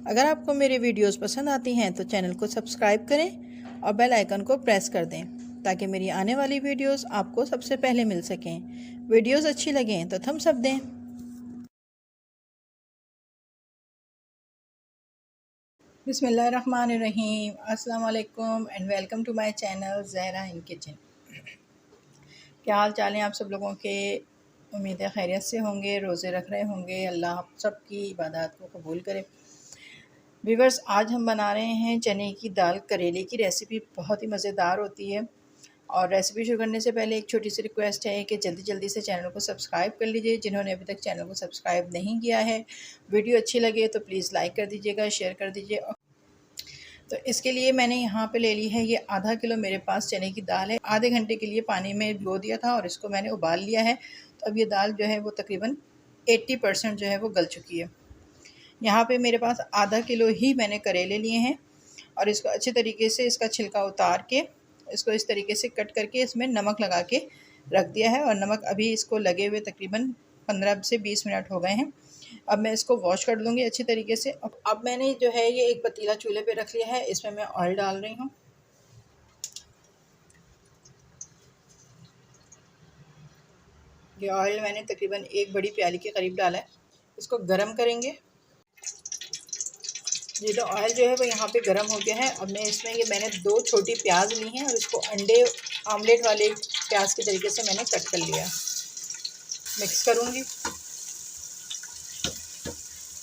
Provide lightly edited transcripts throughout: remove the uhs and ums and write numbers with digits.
अगर आपको मेरी वीडियोस पसंद आती हैं तो चैनल को सब्सक्राइब करें और बेल आइकन को प्रेस कर दें ताकि मेरी आने वाली वीडियोस आपको सबसे पहले मिल सकें। वीडियोस अच्छी लगें तो थम्स अप दें। बिस्मिल्लाहिर्रहमानिर्रहीम। अस्सलाम वालेकुम and welcome to my channel Zahra in kitchen. क्या हाल चाल हैं आप सब लोगों के? उम्मीद है खैरियत से होंगे, रोज़े रख रहे होंगे। अल्लाह आप सब की इबादत को कबूल करे। व्यूअर्स, आज हम बना रहे हैं चने की दाल करेले की रेसिपी। बहुत ही मज़ेदार होती है। और रेसिपी शुरू करने से पहले एक छोटी सी रिक्वेस्ट है कि जल्दी जल्दी से चैनल को सब्सक्राइब कर लीजिए जिन्होंने अभी तक चैनल को सब्सक्राइब नहीं किया है। वीडियो अच्छी लगे तो प्लीज़ लाइक कर दीजिएगा, शेयर कर दीजिए। तो इसके लिए मैंने यहाँ पे ले ली है ये आधा किलो मेरे पास चने की दाल है। आधे घंटे के लिए पानी में भिगो दिया था और इसको मैंने उबाल लिया है। तो अब ये दाल जो है वो तकरीबन 80% जो है वो गल चुकी है। यहाँ पे मेरे पास आधा किलो ही मैंने करेले लिए हैं और इसको अच्छे तरीके से इसका छिलका उतार के इसको इस तरीके से कट करके इसमें नमक लगा के रख दिया है। और नमक अभी इसको लगे हुए तकरीबन 15 से 20 मिनट हो गए हैं। अब मैं इसको वॉश कर लूँगी अच्छी तरीके से। अब मैंने जो है ये एक पतीला चूल्हे पे रख लिया है। इसमें मैं ऑयल डाल रही हूँ। ये ऑयल मैंने तकरीबन एक बड़ी प्याली के करीब डाला है। इसको गर्म करेंगे। ये तो ऑयल जो है वो यहाँ पे गर्म हो गया है। अब मैं इसमें ये मैंने 2 छोटी प्याज ली हैं और इसको अंडे आमलेट वाले प्याज के तरीके से मैंने कट कर लिया। मिक्स करूँगी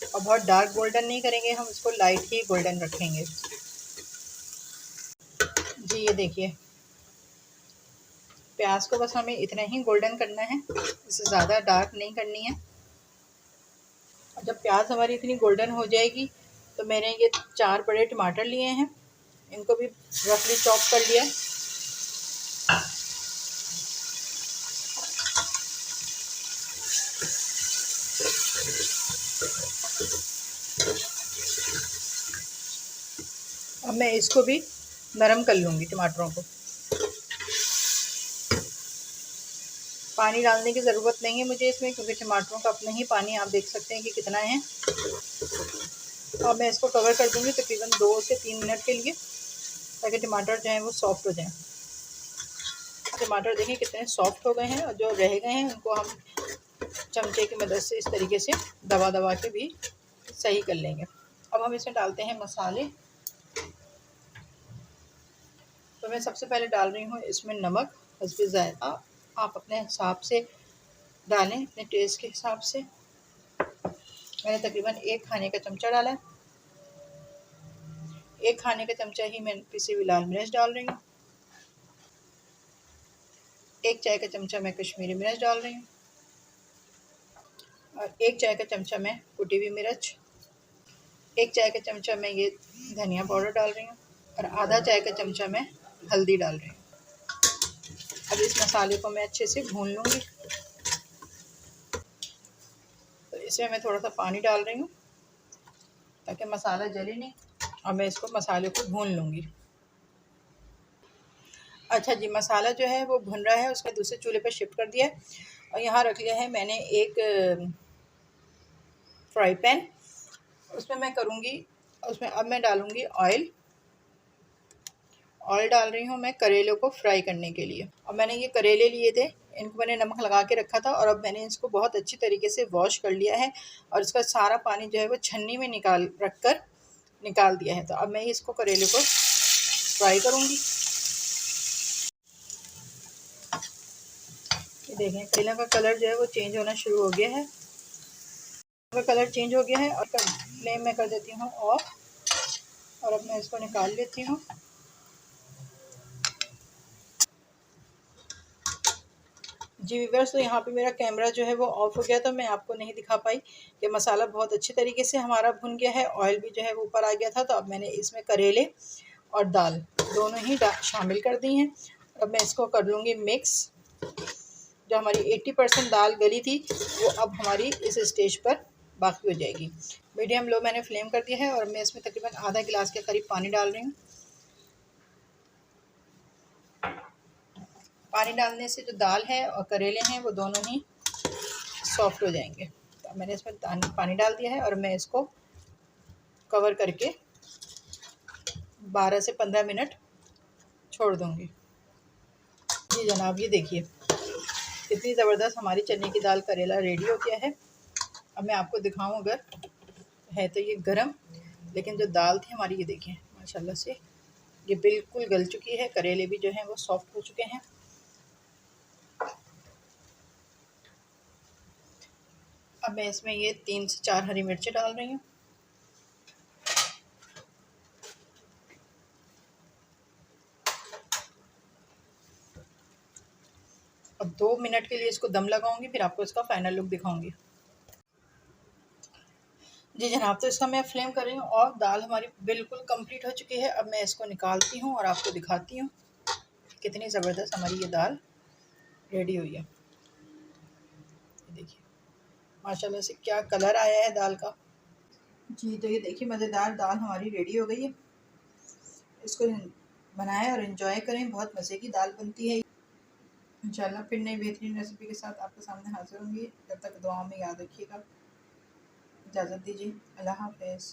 और बहुत डार्क गोल्डन नहीं करेंगे, हम इसको लाइट ही गोल्डन रखेंगे। जी ये देखिए, प्याज को बस हमें इतना ही गोल्डन करना है, इससे ज़्यादा डार्क नहीं करनी है। और जब प्याज हमारी इतनी गोल्डन हो जाएगी तो मैंने ये 4 बड़े टमाटर लिए हैं, इनको भी रफली चॉप कर लिया। अब मैं इसको भी नरम कर लूँगी टमाटरों को। पानी डालने की ज़रूरत नहीं है मुझे इसमें, क्योंकि टमाटरों का अपना ही पानी आप देख सकते हैं कि कितना है। अब मैं इसको कवर कर दूँगी तकरीबन 2 से 3 मिनट के लिए, ताकि टमाटर जो हैं वो सॉफ्ट हो जाएं। टमाटर देखें कितने सॉफ्ट हो गए हैं और जो रह गए हैं उनको हम चमचे की मदद से इस तरीके से दबा दबा के भी सही कर लेंगे। अब हम इसमें डालते हैं मसाले। तो मैं सबसे पहले डाल रही हूँ इसमें नमक हस्बे ज़ायक़ा। आप अपने हिसाब से डालें, अपने टेस्ट के हिसाब से। मैंने तकरीबन 1 खाने का चमचा डाला है। 1 खाने का चमचा ही मैं पिसी हुई लाल मिर्च डाल रही हूँ। 1 चाय का चमचा मैं कश्मीरी मिर्च डाल रही हूँ और 1 चाय का चमचा मैं कुटी हुई मिर्च, 1 चाय का चमचा मैं ये धनिया पाउडर डाल रही हूँ और आधा चाय का चमचा मैं हल्दी डाल रही हूँ। अब इस मसाले को मैं अच्छे से भून लूँगी। तो इसमें मैं थोड़ा सा पानी डाल रही हूँ ताकि मसाला जले नहीं, और मैं इसको मसाले को भून लूँगी। अच्छा जी, मसाला जो है वो भुन रहा है, उसको दूसरे चूल्हे पर शिफ्ट कर दिया है और यहाँ रख लिया है मैंने एक फ्राई पैन। उसमें मैं करूँगी, उसमें अब मैं डालूँगी ऑयल डाल रही हूँ मैं करेलों को फ्राई करने के लिए। और मैंने ये करेले लिए थे, इनको मैंने नमक लगा के रखा था और अब मैंने इसको बहुत अच्छी तरीके से वॉश कर लिया है और इसका सारा पानी जो है वो छन्नी में निकाल दिया है। तो अब मैं इसको करेले को फ्राई करूँगी। ये देखें, करेले का कलर जो है वो चेंज होना शुरू हो गया है। कलर चेंज हो गया है और फ्लेम में कर देती हूँ ऑफ और अब मैं इसको निकाल लेती हूँ। जी व्यूअर्स, तो यहाँ पे मेरा कैमरा जो है वो ऑफ हो गया, तो मैं आपको नहीं दिखा पाई कि मसाला बहुत अच्छी तरीके से हमारा भुन गया है, ऑयल भी जो है वो ऊपर आ गया था। तो अब मैंने इसमें करेले और दाल दोनों ही शामिल कर दी हैं। अब मैं इसको कर लूँगी मिक्स। जो हमारी 80% दाल गली थी वो अब हमारी इस स्टेज पर बाकी हो जाएगी। मीडियम लो मैंने फ्लेम कर दिया है और मैं इसमें तकरीबन आधा गिलास के करीब पानी डाल रही हूँ। पानी डालने से जो दाल है और करेले हैं वो दोनों ही सॉफ्ट हो जाएंगे। तो मैंने इसमें पानी डाल दिया है और मैं इसको कवर करके 12 से 15 मिनट छोड़ दूँगी। जी जनाब, ये देखिए कितनी ज़बरदस्त हमारी चने की दाल करेला रेडी हो गया है। अब मैं आपको दिखाऊं, अगर है तो ये गरम, लेकिन जो दाल थी हमारी, ये देखिए माशाल्लाह से ये बिल्कुल गल चुकी है। करेले भी जो हैं वो सॉफ्ट हो चुके हैं। अब मैं इसमें ये 3 से 4 हरी मिर्चें डाल रही हूँ। अब 2 मिनट के लिए इसको दम लगाऊंगी, फिर आपको इसका फाइनल लुक दिखाऊंगी। जी जनाब, तो इसका मैं फ्लेम कर रही हूँ और दाल हमारी बिल्कुल कंप्लीट हो चुकी है। अब मैं इसको निकालती हूँ और आपको दिखाती हूँ कितनी ज़बरदस्त हमारी ये दाल रेडी हुई है। देखिए माशाल्लाह से क्या कलर आया है दाल का। जी तो ये देखिए मज़ेदार दाल हमारी रेडी हो गई है। इसको बनाएं और इन्जॉय करें, बहुत मज़े की दाल बनती है। इंशाल्लाह फिर नई बेहतरीन रेसिपी के साथ आपके सामने हाजिर होंगी। जब तक दुआओं में याद रखिएगा। इजाज़त दीजिए, अल्लाह हाफ़िज़।